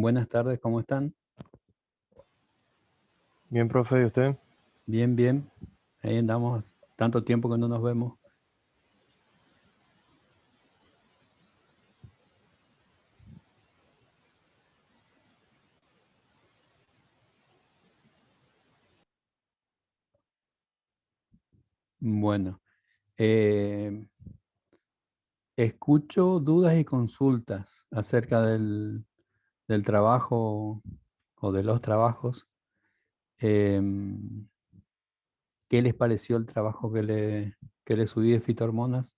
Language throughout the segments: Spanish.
Buenas tardes, ¿cómo están? Bien, profe, ¿y usted? Bien, bien. Ahí andamos, tanto tiempo que no nos vemos. Bueno, eh, escucho dudas y consultas acerca del trabajo o de los trabajos. Em, ¿Qué les pareció el trabajo que le subí de fitohormonas?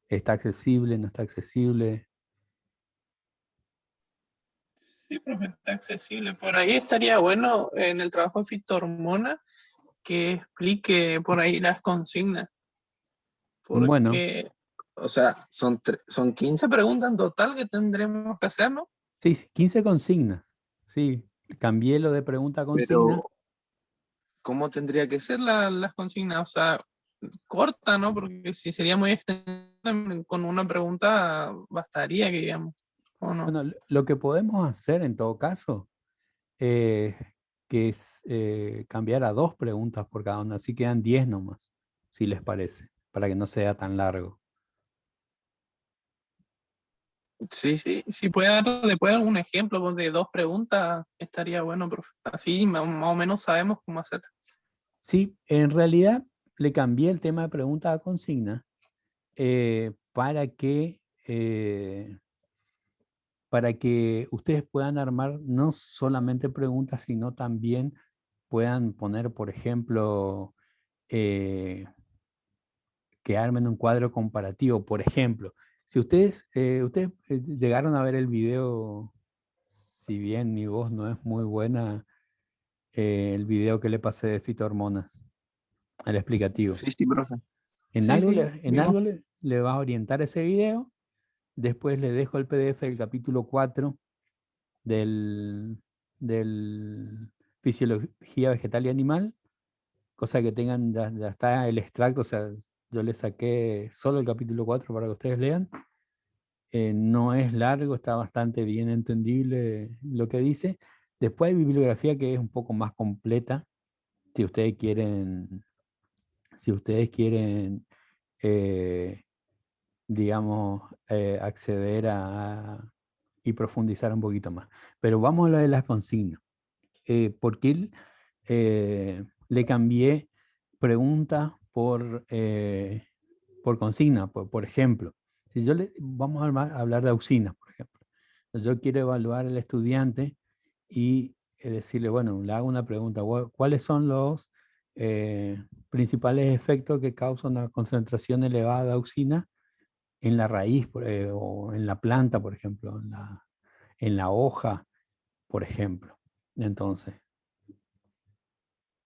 ¿Está accesible? ¿No está accesible? Sí, profe, está accesible. Por ahí estaría bueno en el trabajo de fitohormona que explique por ahí las consignas, Bueno, porque, o sea, son 15 preguntas en total que tendremos que hacer, ¿no? sí, sí, 15 consignas. Sí, cambié lo de pregunta a consigna. Pero, ¿cómo tendría que ser las consignas? O sea, corta, ¿no? Porque si sería muy extensa, con una pregunta bastaría, que digamos, ¿o no? Bueno, lo que podemos hacer en todo caso eh, que es cambiar a dos preguntas por cada una, así quedan 10 nomás, si les parece, para que no sea tan largo. Sí, sí, si puede dar después algún ejemplo pues, de dos preguntas, estaría bueno, profe. Así más o menos sabemos cómo hacer. Sí, en realidad le cambié el tema de pregunta a consigna para que ustedes puedan armar no solamente preguntas, sino también puedan poner, por ejemplo, eh, que armen un cuadro comparativo. Por ejemplo, si ustedes llegaron a ver el video, si bien mi voz no es muy buena, el video que le pasé de fitohormonas, el explicativo. Sí, sí, profe. En Sí, algo, sí, en algo vimos. le va a orientar ese video. Después le dejo el PDF del capítulo 4 del, del Fisiología Vegetal y Animal, cosa que tengan, ya está el extracto, o sea, yo le saqué solo el capítulo 4 para que ustedes lean. No es largo, está bastante bien entendible lo que dice. Después hay bibliografía que es un poco más completa, si ustedes quieren, si ustedes quieren eh, digamos, acceder y profundizar un poquito más. Pero vamos a lo de las consignas. ¿Por qué le cambié preguntas por consigna? Por ejemplo, si vamos a hablar de auxinas, por ejemplo. Yo quiero evaluar al estudiante y decirle, bueno, le hago una pregunta, ¿cuáles son los principales efectos que causan una concentración elevada de auxina en la raíz o en la planta, por ejemplo, en la hoja, por ejemplo? Entonces,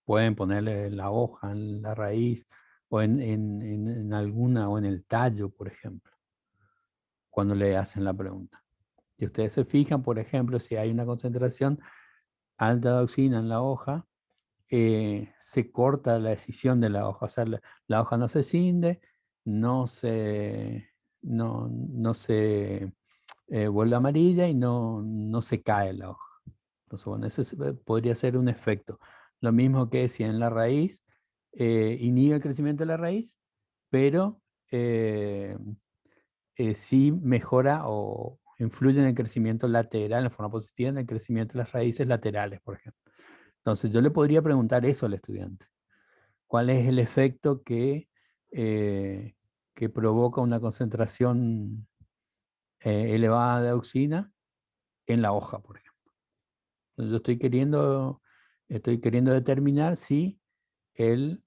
pueden ponerle la hoja en la raíz o en alguna o en el tallo, por ejemplo, cuando le hacen la pregunta. Si ustedes se fijan, por ejemplo, si hay una concentración alta de auxina en la hoja, se corta la escisión de la hoja, o sea, la hoja no se cinde, no se, no se vuelve amarilla y no se cae la hoja. Entonces, bueno, podría ser un efecto. Lo mismo que si en la raíz inhibe el crecimiento de la raíz, pero sí mejora o influye en el crecimiento lateral, en forma positiva, en el crecimiento de las raíces laterales, por ejemplo. Entonces, yo le podría preguntar eso al estudiante. ¿Cuál es el efecto eh, que provoca una concentración elevada de auxina en la hoja, por ejemplo? Entonces, yo estoy queriendo determinar si él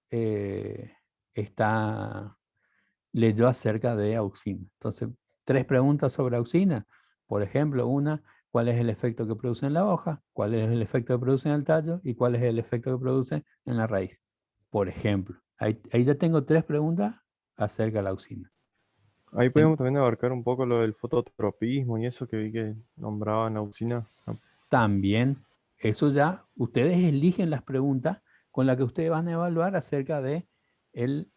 leyó acerca de auxina. Entonces, 3 preguntas sobre auxina. Por ejemplo, una, ¿cuál es el efecto que produce en la hoja? ¿Cuál es el efecto que produce en el tallo? ¿Y cuál es el efecto que produce en la raíz? Por ejemplo, ahí ya tengo 3 preguntas acerca de la auxina. Ahí En- podemos también abarcar un poco lo del fototropismo y eso que vi que nombraban Auxina. También, eso ya, ustedes eligen las preguntas con las que ustedes van a evaluar acerca de el,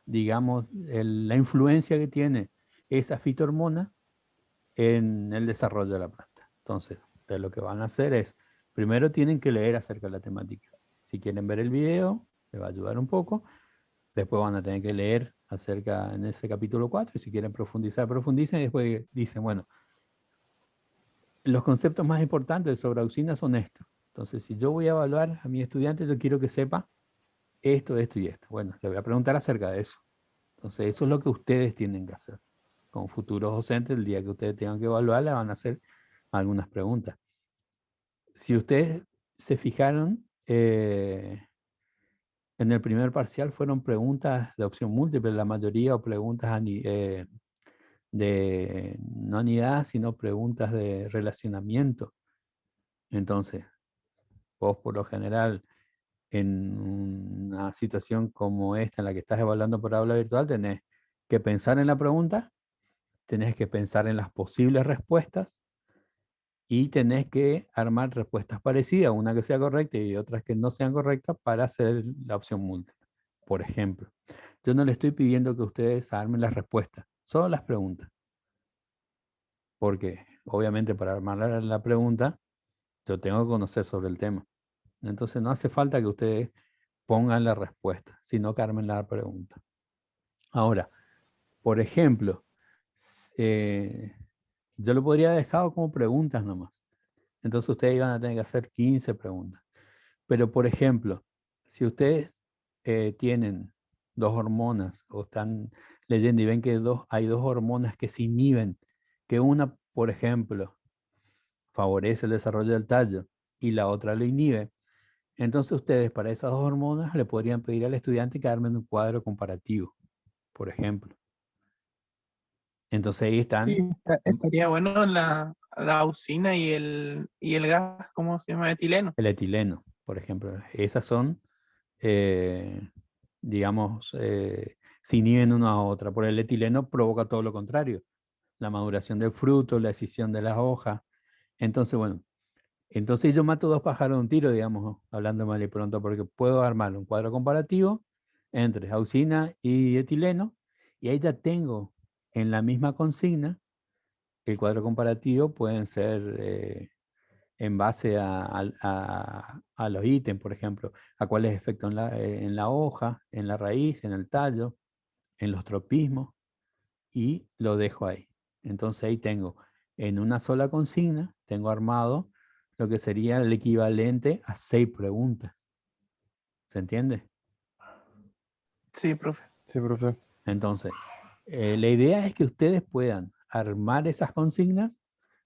digamos, la influencia que tiene esa fitohormona en el desarrollo de la planta. Entonces, ustedes lo que van a hacer es, primero tienen que leer acerca de la temática. Si quieren ver el video, les va a ayudar un poco. Después van a tener que leer acerca en ese capítulo 4 y si quieren profundizar, profundicen y después dicen, bueno, los conceptos más importantes sobre Auxina son estos. Entonces, si yo voy a evaluar a mi estudiante, yo quiero que sepa esto, esto y esto. Bueno, le voy a preguntar acerca de eso. Entonces, eso es lo que ustedes tienen que hacer. Como futuros docentes, el día que ustedes tengan que evaluar, le van a hacer algunas preguntas. Si ustedes se fijaron, en el primer parcial fueron preguntas de opción múltiple, la mayoría, o preguntas de no anidadas, sino preguntas de relacionamiento. Entonces, vos por lo general, en una situación como esta en la que estás evaluando por aula virtual, tenés que pensar en la pregunta, tenés que pensar en las posibles respuestas y tenés que armar respuestas parecidas, una que sea correcta y otras que no sean correctas para hacer la opción múltiple. Por ejemplo, yo no le estoy pidiendo que ustedes armen las respuestas, solo las preguntas. Porque obviamente para armar la pregunta, yo tengo que conocer sobre el tema. Entonces no hace falta que ustedes pongan la respuesta, sino que armen la pregunta. Ahora, por ejemplo, yo lo podría haber dejado como preguntas nomás. Entonces ustedes iban a tener que hacer 15 preguntas. Pero, por ejemplo, si ustedes tienen dos hormonas o están leyendo y ven que hay dos hormonas que se inhiben, que una, por ejemplo, favorece el desarrollo del tallo y la otra lo inhibe, entonces ustedes para esas dos hormonas le podrían pedir al estudiante que armen un cuadro comparativo, por ejemplo. Entonces ahí están Sí, estaría bueno la auxina y el gas, ¿cómo se llama? Etileno. el etileno, por ejemplo. Esas son, digamos, se inhiben una a otra. Por el etileno provoca todo lo contrario. La maduración del fruto, la escisión de las hojas. Entonces, bueno, entonces yo mato dos pájaros de un tiro, digamos, ¿no? Hablando mal y pronto, porque puedo armar un cuadro comparativo entre auxina y etileno, y ahí ya tengo en la misma consigna el cuadro comparativo pueden ser en base a los ítems, por ejemplo, a cuáles efectos en la hoja, en la raíz, en el tallo, en los tropismos, y lo dejo ahí. Entonces ahí tengo, en una sola consigna, tengo armado lo que sería el equivalente a 6 preguntas. ¿Se entiende? Sí, profe. Sí, profe. Entonces, la idea es que ustedes puedan armar esas consignas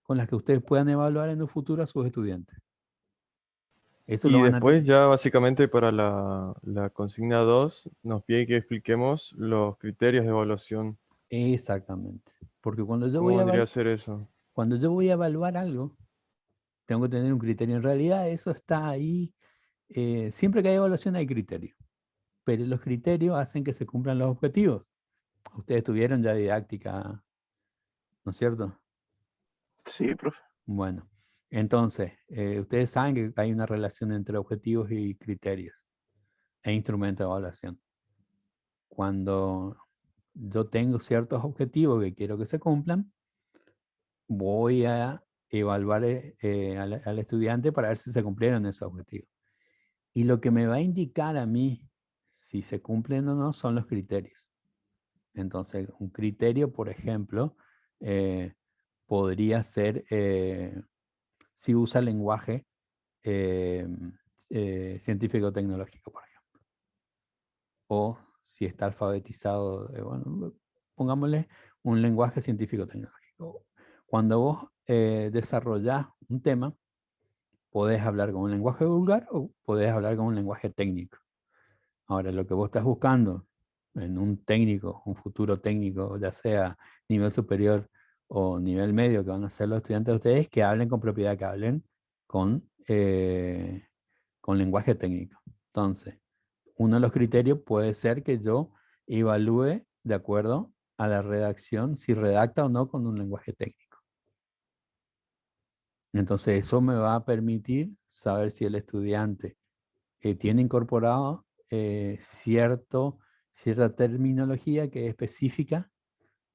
con las que ustedes puedan evaluar en un futuro a sus estudiantes. Eso lo Y van a después ya básicamente para la consigna 2 nos pide que expliquemos los criterios de evaluación. Exactamente. Porque ¿Cómo vendría a ser eso? cuando yo voy a evaluar algo, tengo que tener un criterio. En realidad eso está ahí. Siempre que hay evaluación hay criterio. Pero los criterios hacen que se cumplan los objetivos. Ustedes tuvieron ya didáctica, ¿no es cierto? Sí, profe. Bueno, entonces, ustedes saben que hay una relación entre objetivos y criterios e instrumentos de evaluación. Cuando yo tengo ciertos objetivos que quiero que se cumplan, voy a evaluar al estudiante para ver si se cumplieron esos objetivos. Y lo que me va a indicar a mí si se cumplen o no son los criterios. Entonces, un criterio, por ejemplo, podría ser si usa lenguaje eh, científico-tecnológico, por ejemplo. O si está alfabetizado, bueno, pongámosle un lenguaje científico-tecnológico. Cuando vos desarrollás un tema, podés hablar con un lenguaje vulgar o podés hablar con un lenguaje técnico. Ahora, lo que vos estás buscando en un técnico, un futuro técnico, ya sea nivel superior o nivel medio que van a ser los estudiantes de ustedes, que hablen con propiedad, que hablen con lenguaje técnico. Entonces, uno de los criterios puede ser que yo evalúe de acuerdo a la redacción si redacta o no con un lenguaje técnico. Entonces, eso me va a permitir saber si el estudiante tiene incorporado cierta terminología que es específica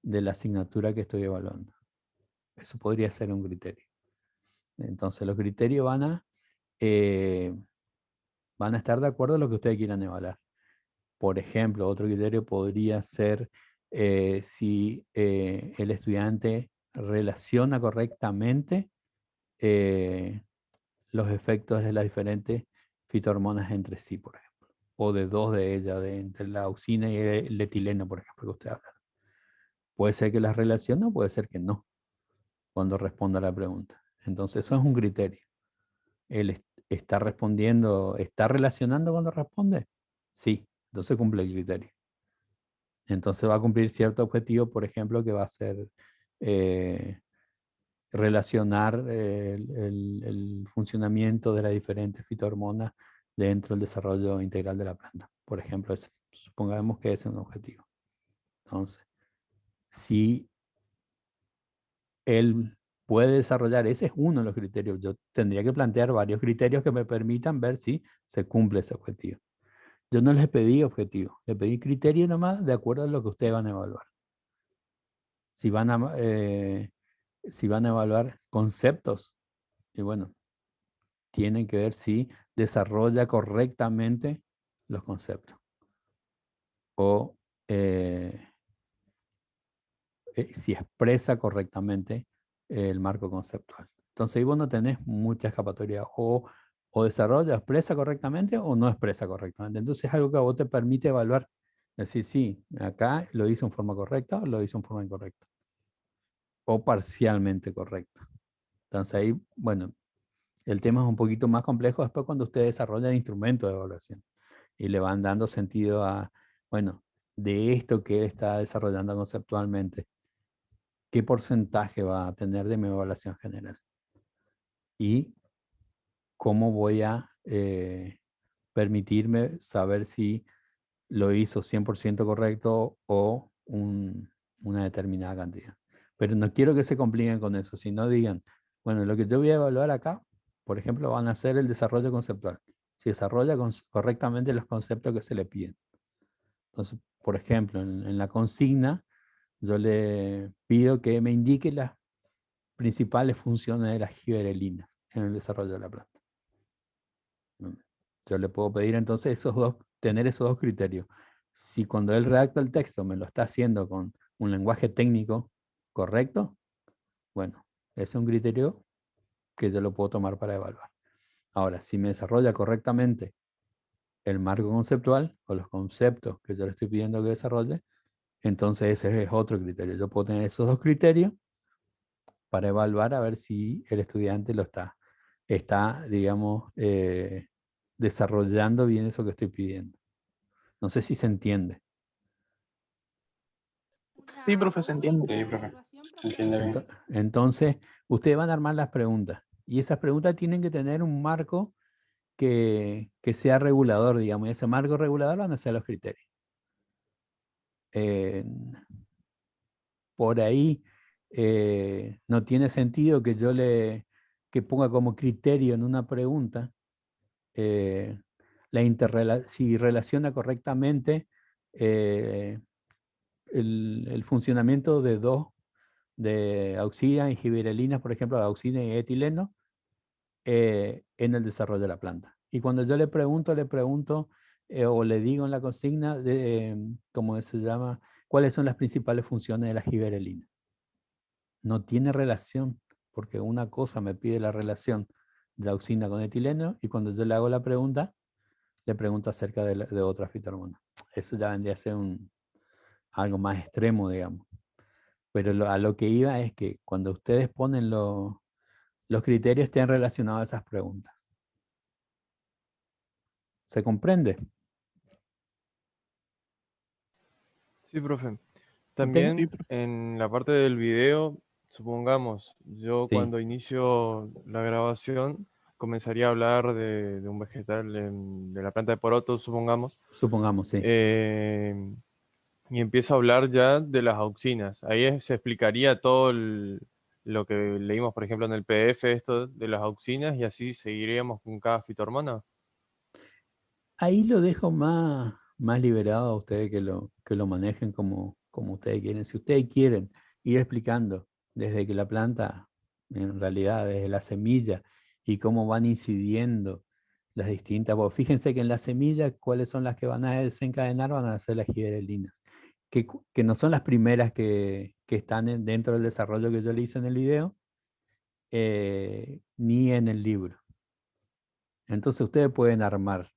de la asignatura que estoy evaluando. Eso podría ser un criterio. Entonces los criterios van a estar de acuerdo a lo que ustedes quieran evaluar. Por ejemplo, otro criterio podría ser si el estudiante relaciona correctamente los efectos de las diferentes fitohormonas entre sí, por ejemplo, o de dos de ellas, entre la auxina y el etileno, por ejemplo, que usted habla. Puede ser que las relacione o puede ser que no, cuando responda a la pregunta. Entonces, eso es un criterio. Él está respondiendo, ¿está relacionando cuando responde? Sí, entonces cumple el criterio. Entonces va a cumplir cierto objetivo, por ejemplo, que va a ser relacionar el funcionamiento de las diferentes fitohormonas dentro del desarrollo integral de la planta. Por ejemplo, supongamos que ese es un objetivo. Entonces, si él puede desarrollar, ese es uno de los criterios. Yo tendría que plantear varios criterios que me permitan ver si se cumple ese objetivo. Yo no les pedí objetivos, les pedí criterios nomás de acuerdo a lo que ustedes van a evaluar. Si van a evaluar conceptos, y bueno, tienen que ver si desarrolla correctamente los conceptos o si expresa correctamente el marco conceptual. Entonces ahí vos no tenés mucha escapatoria, o desarrolla, expresa correctamente o no expresa correctamente. Entonces es algo que a vos te permite evaluar, decir, sí, acá lo hizo en forma correcta o lo hizo en forma incorrecta, o parcialmente correcta. Entonces ahí, bueno, el tema es un poquito más complejo después cuando ustedes desarrollan instrumentos de evaluación y le van dando sentido a, bueno, de esto que él está desarrollando conceptualmente, ¿qué porcentaje va a tener de mi evaluación general? Y cómo voy a permitirme saber si lo hizo 100% correcto o una determinada cantidad. Pero no quiero que se compliquen con eso, sino digan, bueno, lo que yo voy a evaluar acá, por ejemplo, van a ser el desarrollo conceptual. Si desarrolla correctamente los conceptos que se le piden. Entonces, por ejemplo, en la consigna, yo le pido que me indique las principales funciones de las giberelinas en el desarrollo de la planta. Yo le puedo pedir entonces tener esos dos criterios. Si cuando él redacta el texto me lo está haciendo con un lenguaje técnico correcto, bueno, ese es un criterio que yo lo puedo tomar para evaluar. Ahora, si me desarrolla correctamente el marco conceptual o los conceptos que yo le estoy pidiendo que desarrolle, entonces ese es otro criterio. Yo puedo tener esos dos criterios para evaluar a ver si el estudiante lo está digamos, desarrollando bien eso que estoy pidiendo. No sé si se entiende. Sí, profe, se entiende. Sí, profe, se entiende bien. Entonces, ustedes van a armar las preguntas y esas preguntas tienen que tener un marco que sea regulador, digamos, y ese marco regulador van a ser los criterios. Por ahí no tiene sentido que yo que ponga como criterio en una pregunta si relaciona correctamente el funcionamiento de auxina y giberelinas, por ejemplo, auxina y etileno, en el desarrollo de la planta. Y cuando yo le pregunto o le digo en la consigna, ¿cómo se llama? ¿Cuáles son las principales funciones de la giberelina? No tiene relación, porque una cosa me pide la relación de la auxina con etileno y cuando yo le hago la pregunta, le pregunto acerca de otra fitohormona. Eso ya vendría a ser algo más extremo, digamos. Pero a lo que iba es que cuando ustedes ponen los criterios estén relacionados a esas preguntas. ¿Se comprende? Sí, profe. Ok. También Sí, profe. en la parte del video, supongamos, yo Sí. cuando inicio la grabación comenzaría a hablar de un vegetal, de la planta de porotos, supongamos, Supongamos, sí. y empiezo a hablar ya de las auxinas. Ahí se explicaría todo lo que leímos, por ejemplo, en el PDF, esto de las auxinas, y así seguiríamos con cada fitohormona. Ahí lo dejo más liberado a ustedes que lo manejen como ustedes quieren. Si ustedes quieren ir explicando desde que la planta en realidad, desde la semilla, y cómo van incidiendo las distintas. Bueno, fíjense que en la semilla, ¿cuáles son las que van a desencadenar? Van a ser las gibberelinas, que no son las primeras que están dentro del desarrollo que yo le hice en el video, ni en el libro. Entonces ustedes pueden armar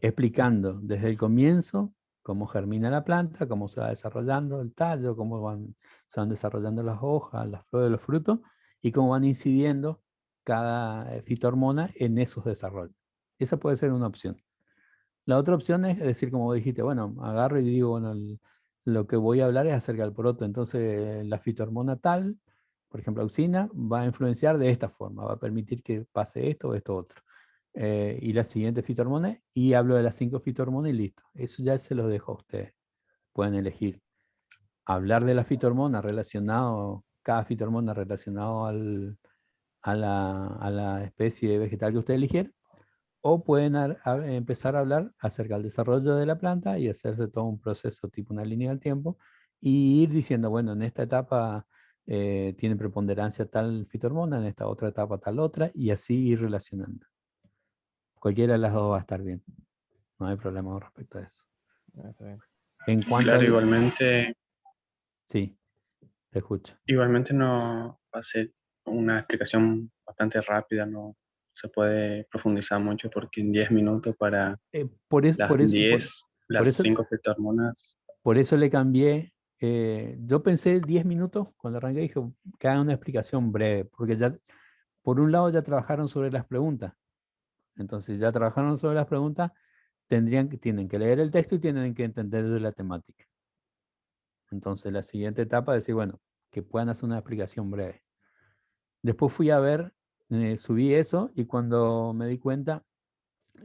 explicando desde el comienzo cómo germina la planta, cómo se va desarrollando el tallo, se van desarrollando las hojas, las flores, los frutos, y cómo van incidiendo cada fitohormona en esos desarrollos. Esa puede ser una opción. La otra opción es decir, como dijiste, bueno, agarro y digo, bueno, lo que voy a hablar es acerca del poroto. Entonces, la fitohormona tal, por ejemplo, auxina, va a influenciar de esta forma, va a permitir que pase esto o esto otro. Y la siguiente fitohormona, y hablo de las 5 fitohormonas y listo. Eso ya se los dejo a ustedes. Pueden elegir hablar de la fitohormona relacionado, cada fitohormona relacionado a la especie vegetal que ustedes eligieron, o pueden empezar a hablar acerca del desarrollo de la planta y hacerse todo un proceso tipo una línea del tiempo y ir diciendo, bueno, en esta etapa tiene preponderancia tal fitohormona, en esta otra etapa tal otra, y así ir relacionando. Cualquiera de las dos va a estar bien. No hay problema con respecto a eso. Está bien. En cuanto Claro, al... igualmente, Sí, te escucho. igualmente no va a ser una explicación bastante rápida, no se puede profundizar mucho porque en 10 minutos para Por, es- las por eso, 10 por las eso 5 fitohormonas. Por eso le cambié. Yo pensé 10 minutos cuando arranqué, dije que hagan una explicación breve, porque ya, por un lado, ya trabajaron sobre las preguntas. Entonces, ya trabajaron sobre las preguntas, tienen que leer el texto y tienen que entender de la temática. Entonces, la siguiente etapa es decir, bueno, que puedan hacer una explicación breve. Después fui a ver, subí eso y cuando me di cuenta,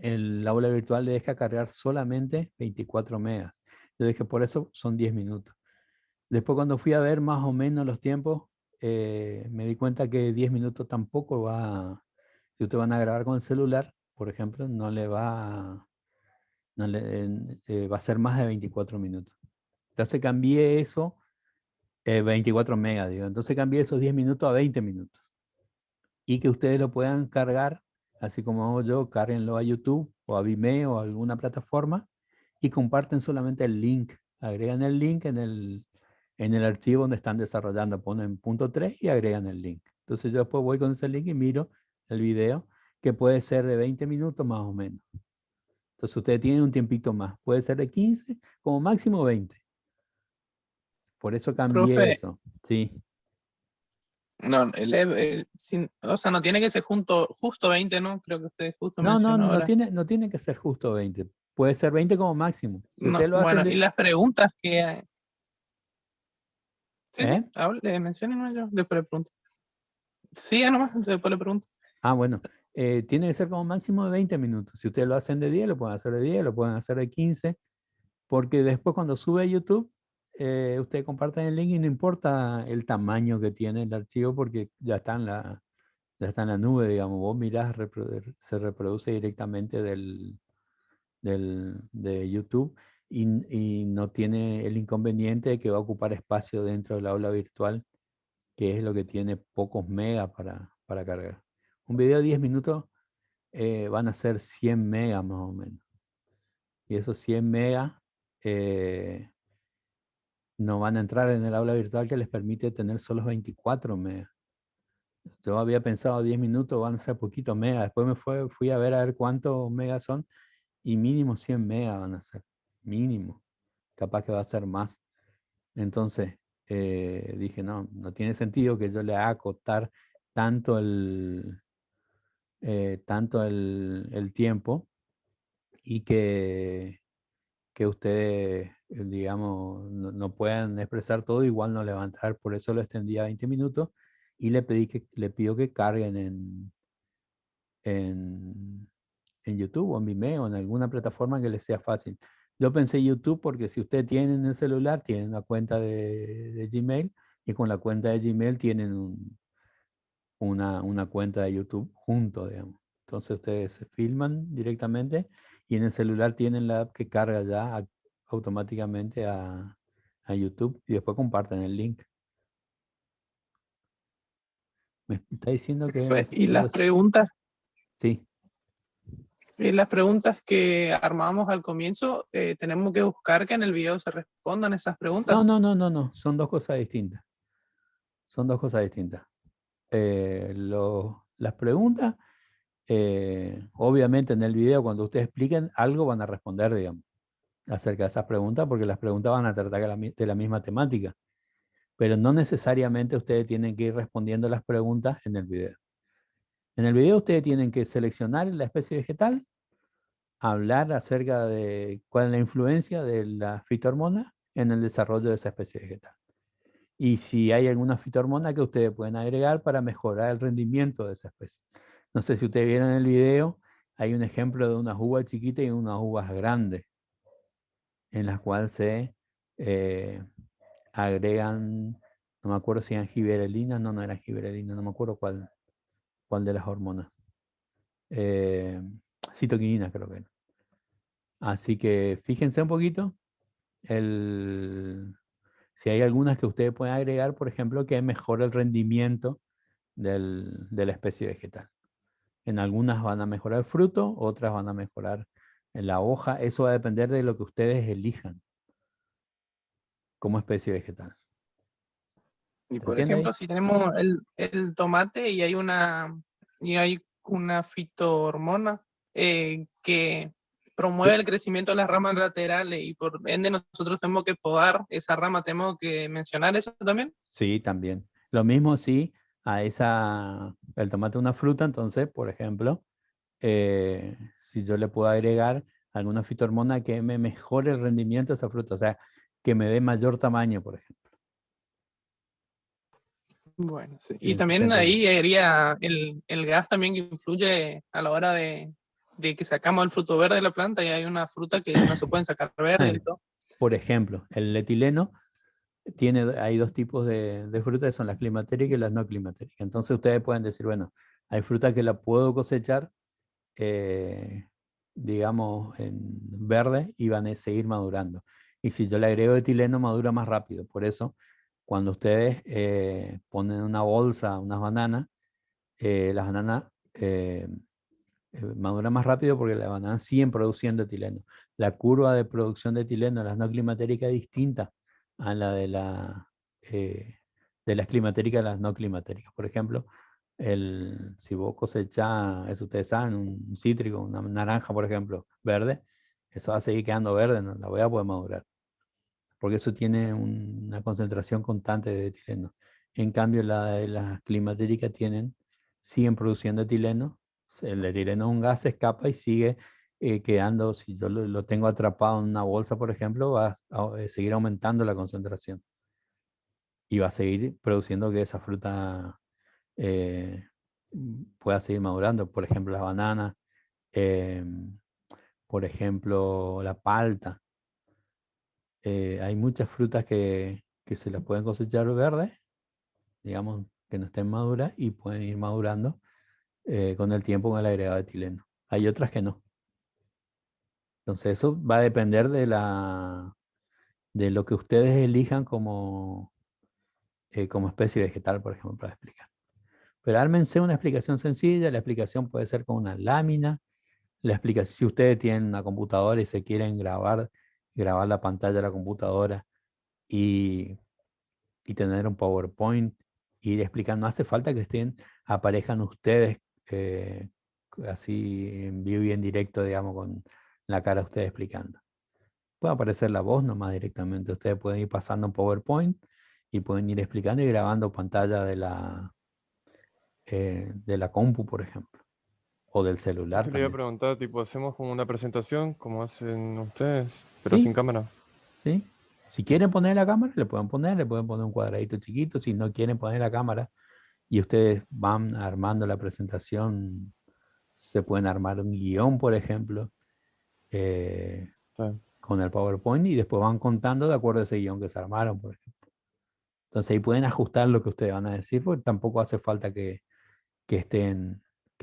el aula virtual le deja cargar solamente 24 megas. Yo dije, por eso son 10 minutos. Después cuando fui a ver más o menos los tiempos, me di cuenta que 10 minutos tampoco va, si ustedes van a grabar con el celular, por ejemplo, va a ser más de 24 minutos. Entonces cambié eso, 24 megas, digo. Entonces cambié esos 10 minutos a 20 minutos. Y que ustedes lo puedan cargar, así como hago yo, cárguenlo a YouTube o a Vimeo o a alguna plataforma y comparten solamente el link. Agregan el link en el archivo donde están desarrollando, ponen .3 y agregan el link. Entonces yo después voy con ese link y miro el video, que puede ser de 20 minutos más o menos. Entonces ustedes tienen un tiempito más. Puede ser de 15, como máximo 20. Por eso cambié Profe, eso. Sí. no, o sea, no tiene que ser justo 20, ¿no? Creo que usted justo No, mencionó ahora. no tiene que ser justo 20. Puede ser 20 como máximo. Si No, ustedes lo hacen bueno, y las preguntas que hay. Sí, ¿Eh? menciónenme yo, después le pregunto. Sí, nomás, después le pregunto. Ah, bueno. Tiene que ser como máximo de 20 minutos. Si ustedes lo hacen de 10, lo pueden hacer de 10, lo pueden hacer de 15, porque después cuando sube a YouTube, ustedes comparten el link y no importa el tamaño que tiene el archivo, porque ya está en la nube, digamos. Vos mirás, se reproduce directamente de YouTube y no tiene el inconveniente de que va a ocupar espacio dentro del aula virtual, que es lo que tiene pocos megas para cargar. Un video de 10 minutos van a ser 100 megas más o menos. Y esos 100 megas no van a entrar en el aula virtual que les permite tener solo 24 megas. Yo había pensado 10 minutos, van a ser poquitos megas. Después fui a ver cuántos megas son y mínimo 100 megas van a ser. Mínimo. Capaz que va a ser más. Entonces dije, no tiene sentido que yo le haga acotar tanto el tiempo y que ustedes, digamos, no puedan expresar todo, igual no levantar. Por eso lo extendí a 20 minutos y le pido que carguen en, en YouTube o en Vimeo o en alguna plataforma que les sea fácil. Yo pensé YouTube porque si ustedes tienen el celular, tienen una cuenta de Gmail y con la cuenta de Gmail tienen una cuenta de YouTube junto, digamos. Entonces ustedes se filman directamente y en el celular tienen la app que carga ya automáticamente a YouTube y después comparten el link. Me está diciendo que... Y las preguntas, Sí. las preguntas que armamos al comienzo, tenemos que buscar que en el video se respondan esas preguntas. No. Son dos cosas distintas. Son dos cosas distintas. Las preguntas, obviamente en el video, cuando ustedes expliquen algo, van a responder, digamos, acerca de esas preguntas, porque las preguntas van a tratar de la misma temática. Pero no necesariamente ustedes tienen que ir respondiendo las preguntas en el video. En el video ustedes tienen que seleccionar la especie vegetal, hablar acerca de cuál es la influencia de la fitohormona en el desarrollo de esa especie vegetal. Y si hay alguna fitohormona que ustedes pueden agregar para mejorar el rendimiento de esa especie. No sé si ustedes vieron en el video, hay un ejemplo de unas uvas chiquitas y unas uvas grandes, en las cuales se agregan, no me acuerdo si eran giberelinas, no eran giberelinas, no me acuerdo cuál de las hormonas. Citoquinina creo que era. Así que fíjense un poquito si hay algunas que ustedes pueden agregar, por ejemplo, que mejore el rendimiento de la especie vegetal. En algunas van a mejorar el fruto, otras van a mejorar la hoja. Eso va a depender de lo que ustedes elijan como especie vegetal. Y ¿Se por entiende ejemplo, ahí? si tenemos el tomate y hay una fitohormona que promueve el crecimiento de las ramas laterales y por ende nosotros tenemos que podar esa rama, tenemos que mencionar eso también. Sí, también. Lo mismo si el tomate es una fruta, entonces, por ejemplo, si yo le puedo agregar alguna fitohormona que me mejore el rendimiento de esa fruta, o sea, que me dé mayor tamaño, por ejemplo. Bueno, sí. Sí, Y también entonces, ahí iría el gas también que influye a la hora de que sacamos el fruto verde de la planta y hay una fruta que no se pueden sacar verde y todo. por ejemplo, el etileno hay dos tipos de frutas, son las climatéricas y las no climatéricas. Entonces ustedes pueden decir, bueno, hay fruta que la puedo cosechar, digamos, en verde y van a seguir madurando. Y si yo le agrego etileno, madura más rápido. Por eso, cuando ustedes ponen en una bolsa unas bananas, las bananas maduran más rápido porque las bananas siguen produciendo etileno. La curva de producción de etileno en las no climatéricas es distinta a la de las climatéricas a las no climatéricas. Por ejemplo, si vos cosechás, eso ustedes saben, un cítrico, una naranja, por ejemplo, verde, eso va a seguir quedando verde, no la voy a poder madurar, porque eso tiene una concentración constante de etileno. En cambio, las climatéricas siguen produciendo etileno. El etileno es un gas, se escapa y sigue quedando, si yo lo tengo atrapado en una bolsa, por ejemplo, va a seguir aumentando la concentración. Y va a seguir produciendo que esa fruta pueda seguir madurando. Por ejemplo, las bananas, por ejemplo, la palta. Hay muchas frutas que se las pueden cosechar verdes, digamos, que no estén maduras y pueden ir madurando con el tiempo con el agregado de etileno. Hay otras que no. Entonces eso va a depender de lo que ustedes elijan como especie vegetal, por ejemplo, para explicar. Pero ármense una explicación sencilla. La explicación puede ser con una lámina. Si ustedes tienen una computadora y se quieren grabar la pantalla de la computadora y tener un PowerPoint, ir explicando. No hace falta que aparezcan ustedes así en vivo y en directo, digamos, con la cara de ustedes explicando. Puede aparecer la voz nomás directamente. Ustedes pueden ir pasando un PowerPoint y pueden ir explicando y grabando pantalla de la compu, por ejemplo, o del celular Yo le iba a también. preguntar, tipo, hacemos como una presentación, como hacen ustedes, pero Sí, sin cámara. sí. Si quieren poner la cámara, le pueden poner un cuadradito chiquito. Si no quieren poner la cámara y ustedes van armando la presentación, se pueden armar un guión, por ejemplo, Sí. con el PowerPoint y después van contando de acuerdo a ese guión que se armaron, por ejemplo. Entonces ahí pueden ajustar lo que ustedes van a decir, porque tampoco hace falta que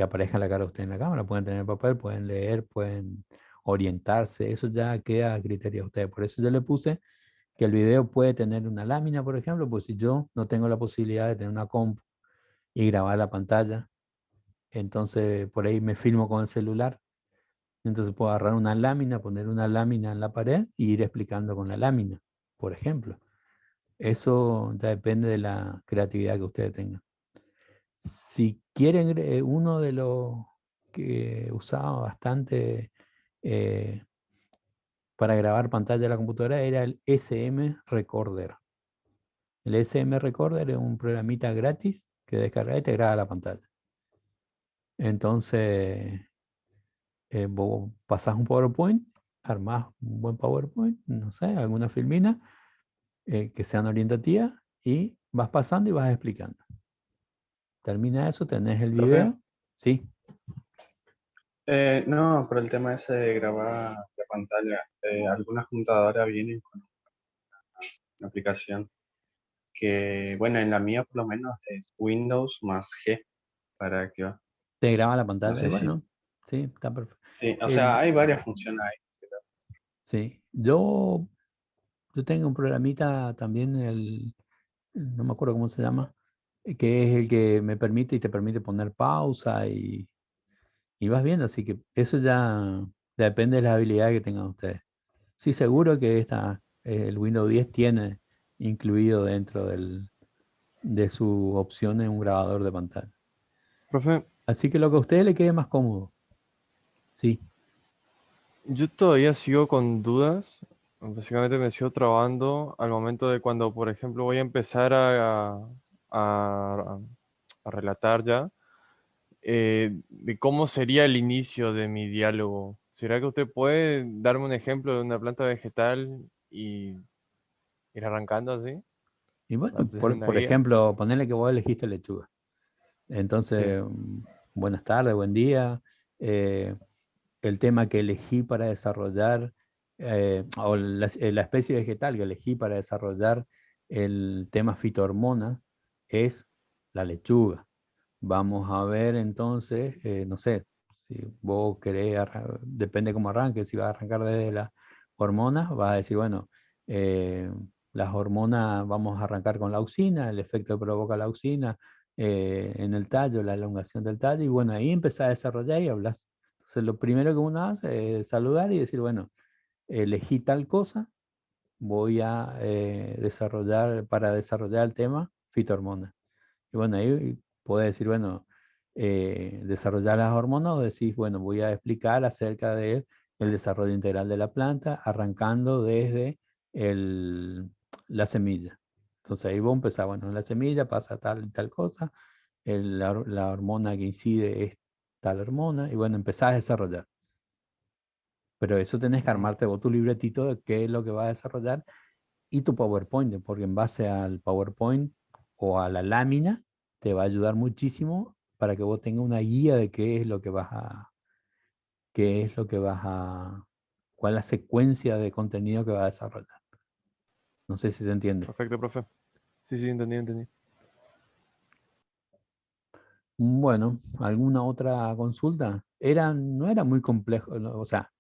aparezca la cara de usted en la cámara. Pueden tener papel, pueden leer, pueden orientarse. Eso ya queda a criterio de ustedes. Por eso yo le puse que el video puede tener una lámina, por ejemplo, pues si yo no tengo la posibilidad de tener una compu y grabar la pantalla. Entonces por ahí me filmo con el celular. Entonces puedo agarrar una lámina, poner una lámina en la pared y ir explicando con la lámina, por ejemplo. Eso ya depende de la creatividad que ustedes tengan. Si quieren, uno de los que usaba bastante para grabar pantalla de la computadora era el SM Recorder. El SM Recorder es un programita gratis que descargas y te graba la pantalla. Entonces, vos pasás un PowerPoint, armás un buen PowerPoint, no sé, alguna filmina que sean orientativas y vas pasando y vas explicando. Termina eso, tenés el Profe, video. Sí. no, por el tema ese de grabar la pantalla, algunas computadoras vienen con una aplicación que, bueno, en la mía por lo menos es Windows más G para activar. Te graba la No pantalla. sé si. Bueno, sí, está perfecto. Sí, o sea, hay varias funciones ahí. Sí, yo tengo un programita también, no me acuerdo cómo se llama, que es el que me permite y te permite poner pausa y vas viendo, así que eso ya depende de las habilidades que tengan ustedes. Sí, seguro que el Windows 10 tiene incluido dentro de sus opciones un grabador de pantalla. Profe, Así que lo que a ustedes le quede más cómodo. Sí. yo todavía sigo con dudas. Básicamente me sigo trabando al momento de cuando, por ejemplo, voy a empezar a- a relatar ya, de cómo sería el inicio de mi diálogo. ¿Será que usted puede darme un ejemplo de una planta vegetal y ir arrancando así? Y bueno, Antes de una por guía. ejemplo, ponerle que vos elegiste lechuga. Sí. Entonces, buenas tardes, buen día. eh, el tema que elegí para desarrollar, o la especie vegetal que elegí para desarrollar el tema fitohormonas es la lechuga. Vamos a ver entonces, no sé, si vos querés, depende cómo arranques, si vas a arrancar desde las hormonas, vas a decir, bueno, eh, las hormonas, vamos a arrancar con la auxina, el efecto que provoca la auxina en el tallo, la elongación del tallo, y bueno, ahí empezás a desarrollar y hablas. Entonces, lo primero que uno hace es saludar y decir, bueno, elegí tal cosa, voy a para desarrollar el tema fitohormonas. Y bueno, ahí puedes decir, bueno, desarrollar las hormonas o decís, bueno, voy a explicar acerca del desarrollo integral de la planta, arrancando desde la semilla. Entonces ahí vos empezás, bueno, en la semilla pasa tal y tal cosa, la hormona que incide es tal hormona, y bueno, empezás a desarrollar. Pero eso tenés que armarte vos tu libretito de qué es lo que vas a desarrollar y tu PowerPoint, porque en base al PowerPoint o a la lámina te va a ayudar muchísimo para que vos tengas una guía de cuál es la secuencia de contenido que vas a desarrollar. No sé si se entiende. Perfecto, profe. Sí, sí, entendí. Bueno, ¿alguna otra consulta? No era muy complejo, ¿no? O sea,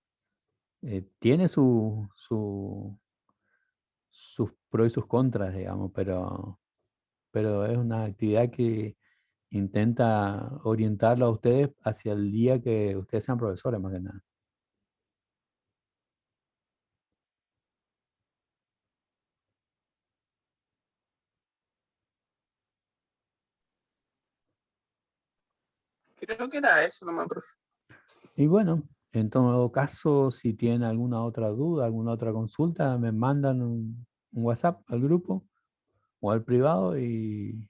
tiene sus pros y sus contras, digamos, pero es una actividad que intenta orientarlo a ustedes hacia el día que ustedes sean profesores, más que nada. Creo que era eso nomás, profe. Y bueno, en todo caso, si tienen alguna otra duda, alguna otra consulta, me mandan un WhatsApp al grupo o al privado y